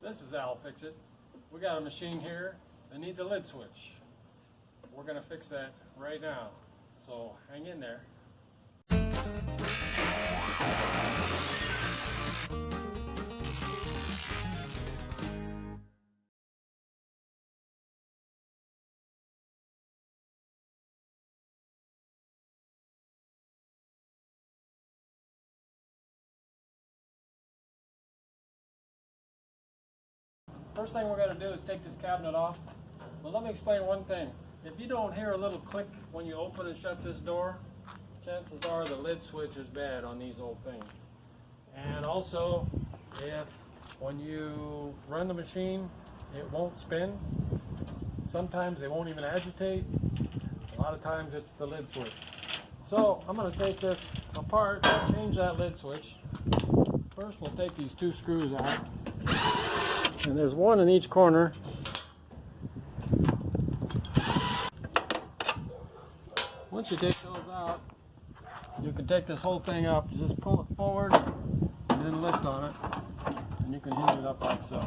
This is Al Fix It. We got a machine here that needs a lid switch. We're going to fix that right now. So hang in there. First thing we're going to do is take this cabinet off. But let me explain one thing. If you don't hear a little click when you open and shut this door, chances are the lid switch is bad on these old things. And also, if when you run the machine, it won't spin. Sometimes they won't even agitate. A lot of times it's the lid switch. So I'm going to take this apart and change that lid switch. First we'll take these two screws out. And there's one in each corner. Once you take those out, you can take this whole thing up, just pull it forward and then lift on it, and you can hinge it up like so.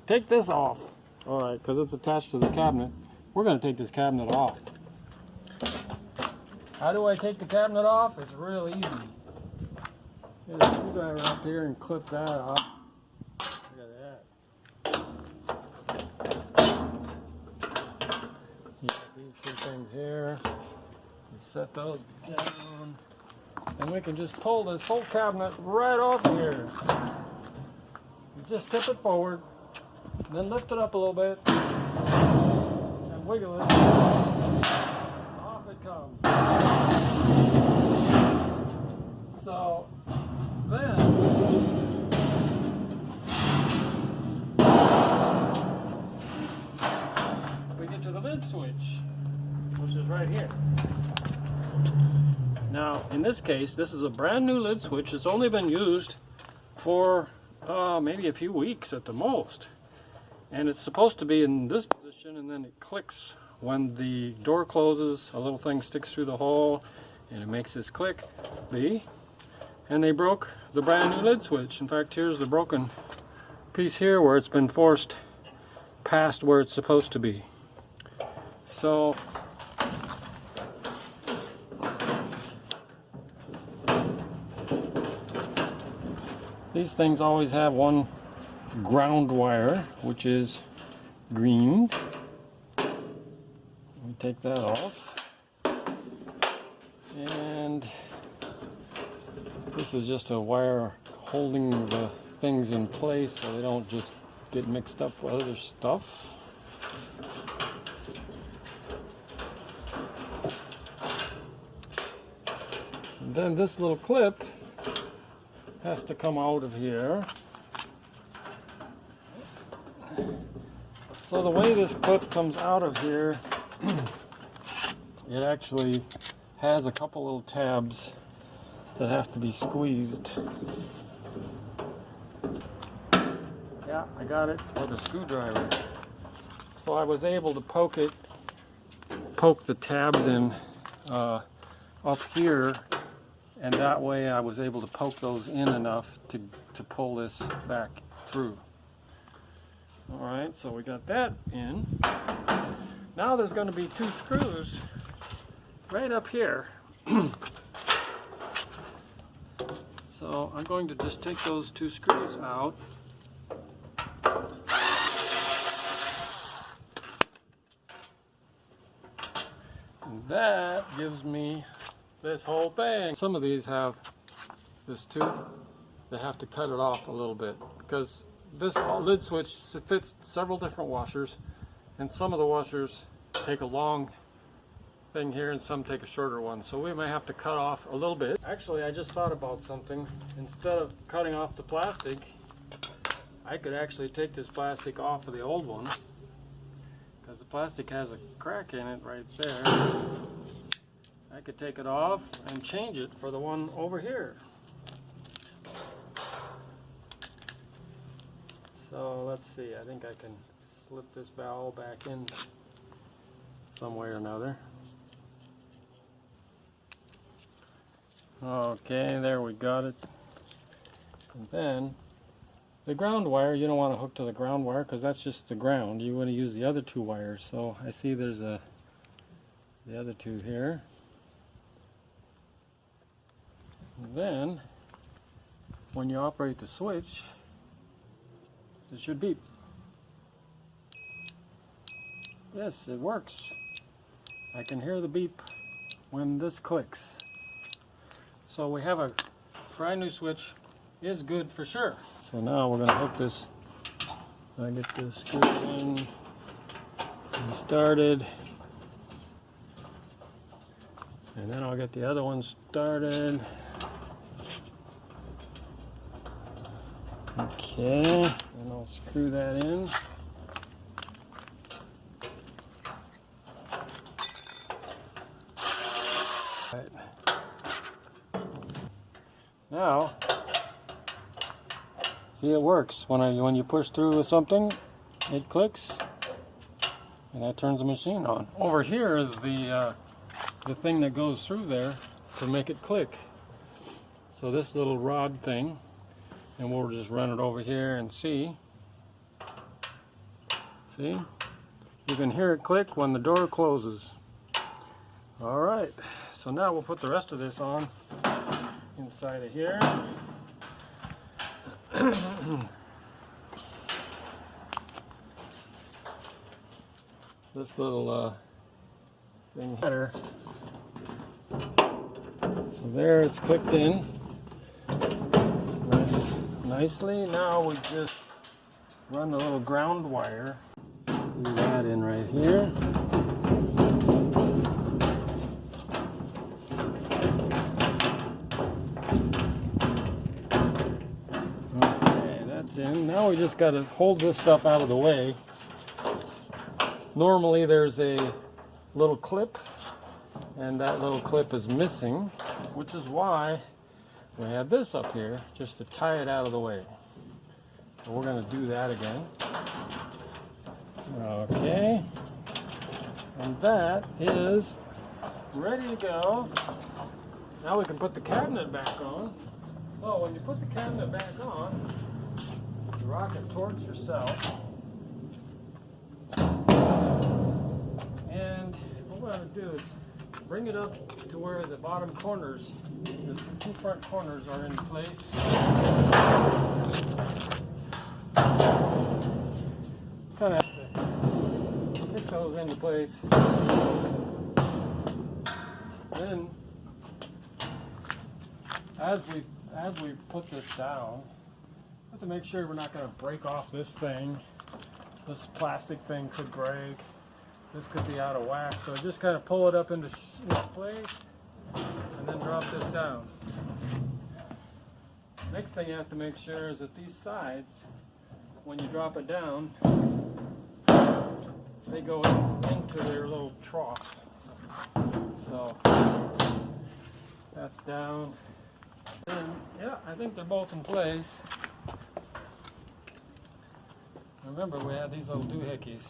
Take this off, alright, because it's attached to the cabinet. We're going to take this cabinet off. How do I take the cabinet off? It's real easy. Get a screwdriver up here and clip that off. Look at that. You got these two things here. You set those down. And we can just pull this whole cabinet right off here. You just tip it forward, then lift it up a little bit, and wiggle it. Off it comes. So then we get to the lid switch, which is right here. Now in this case, this is a brand new lid switch. It's only been used for maybe a few weeks at the most, and it's supposed to be in this position, and then it clicks when the door closes. A little thing sticks through the hole and it makes this click. And they broke the brand new lid switch. In fact, here's the broken piece here where it's been forced past where it's supposed to be. So these things always have one ground wire, which is green. We take that off, and this is just a wire holding the things in place so they don't just get mixed up with other stuff. And then this little clip has to come out of here. So the way this clip comes out of here, it actually has a couple little tabs that have to be squeezed. Yeah, I got it with a screwdriver. So I was able to poke the tabs in up here, and that way I was able to poke those in enough to pull this back through. Alright, so we got that in. Now there's going to be two screws right up here. So I'm going to just take those two screws out. And that gives me this whole thing. Some of these have this tube. They have to cut it off a little bit because this lid switch fits several different washers, and some of the washers take a long thing here and some take a shorter one, so we may have to cut off a little bit. Actually, I just thought about something. Instead of cutting off the plastic, I could actually take this plastic off of the old one, because the plastic has a crack in it right there. I could take it off and change it for the one over here. So let's see, I think I can slip this valve back in some way or another. Okay, there we got it. And then The ground wire, you don't want to hook to the ground wire because that's just the ground. You want to use the other two wires. So I see there's the other two here. And then when you operate the switch, it should beep. Yes, it works. I can hear the beep when this clicks. So we have a brand new switch. Is good for sure. So now we're going to hook this. I get this screw in and started, and then I'll get the other one started. Okay, and I'll screw that in. Right. Now, see, it works. When you push through with something, it clicks, and that turns the machine on. Over here is the thing that goes through there to make it click. So this little rod thing, and we'll just run it over here and see. See? You can hear it click when the door closes. All right. So now we'll put the rest of this on inside of here. This little thing here. So there, it's clicked in nicely. Now we just run the little ground wire. Do that in right here. In. Now we just got to hold this stuff out of the way. Normally there's a little clip, and that little clip is missing, which is why we have this up here, just to tie it out of the way. So we're going to do that again. Okay, and that is ready to go. Now we can put the cabinet back on. So when you put the cabinet back on, rock it towards yourself, and what we're going to do is bring it up to where the bottom corners, the two front corners, are in place. Kind of have to kick those into place. Then, as we put this down, have to make sure we're not going to break off this thing. This plastic thing could break. This could be out of whack. So just kind of pull it up into place and then drop this down. Next thing you have to make sure is that these sides, when you drop it down, they go into their little trough. So that's down. And yeah, I think they're both in place. Remember, we have these little doohickeys,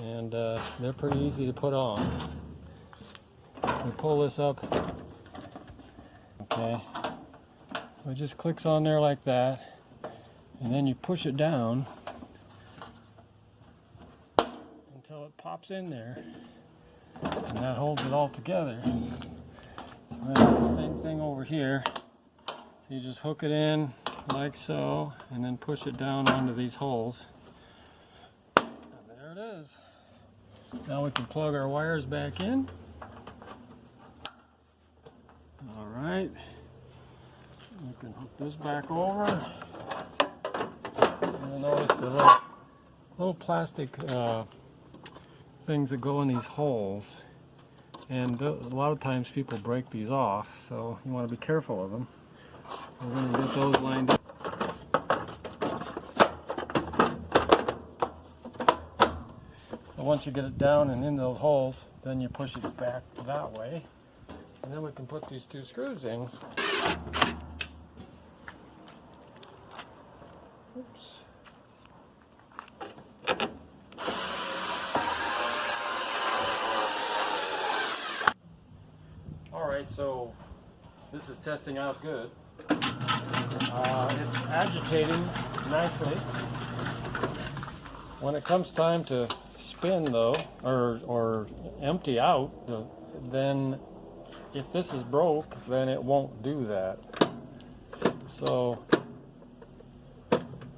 and they're pretty easy to put on. We pull this up, okay, it just clicks on there like that, and then you push it down until it pops in there, and that holds it all together. So same thing over here. You just hook it in like so, and then push it down onto these holes. And there it is. Now we can plug our wires back in. All right. We can hook this back over. And you'll notice the little plastic things that go in these holes. And a lot of times people break these off, so you want to be careful of them. We're going to get those lined up. So once you get it down and in those holes, then you push it back that way. And then we can put these two screws in. Oops. All right, so this is testing out good. It's agitating nicely. When it comes time to spin though, or empty out, then if this is broke, then it won't do that. So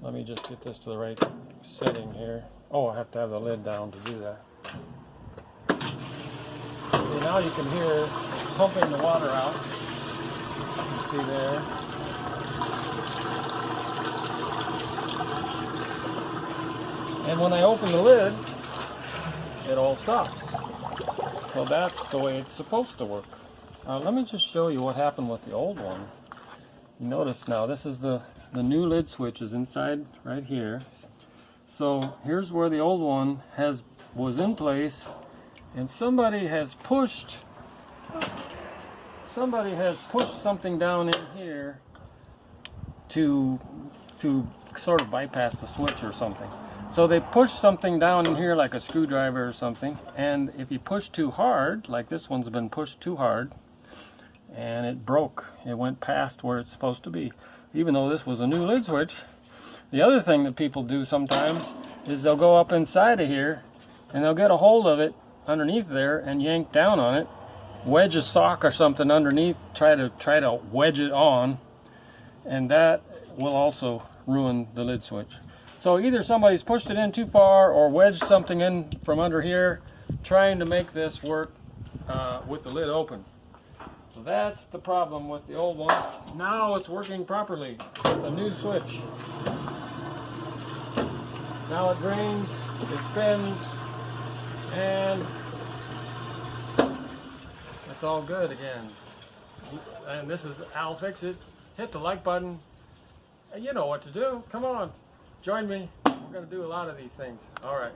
let me just get this to the right setting here. Oh, I have to have the lid down to do that. See, now you can hear it pumping the water out. You can see there. And when I open the lid, it all stops. So that's the way it's supposed to work. Let me just show you what happened with the old one. You notice now, this is the new lid switch is inside right here. So here's where the old one was in place, and somebody has pushed something down in here to sort of bypass the switch or something. So they pushed something down in here like a screwdriver or something, and if you push too hard, like this one's been pushed too hard, and it broke. It went past where it's supposed to be, even though this was a new lid switch. The other thing that people do sometimes is they'll go up inside of here and they'll get a hold of it underneath there and yank down on it, wedge a sock or something underneath, try to wedge it on, and that will also ruin the lid switch. So either somebody's pushed it in too far or wedged something in from under here trying to make this work with the lid open. So that's the problem with the old one. Now it's working properly with the new switch. Now it drains, it spins, and it's all good again. And this is I'll Fix It. Hit the like button, and you know what to do. Come on, join me. We're going to do a lot of these things. All right.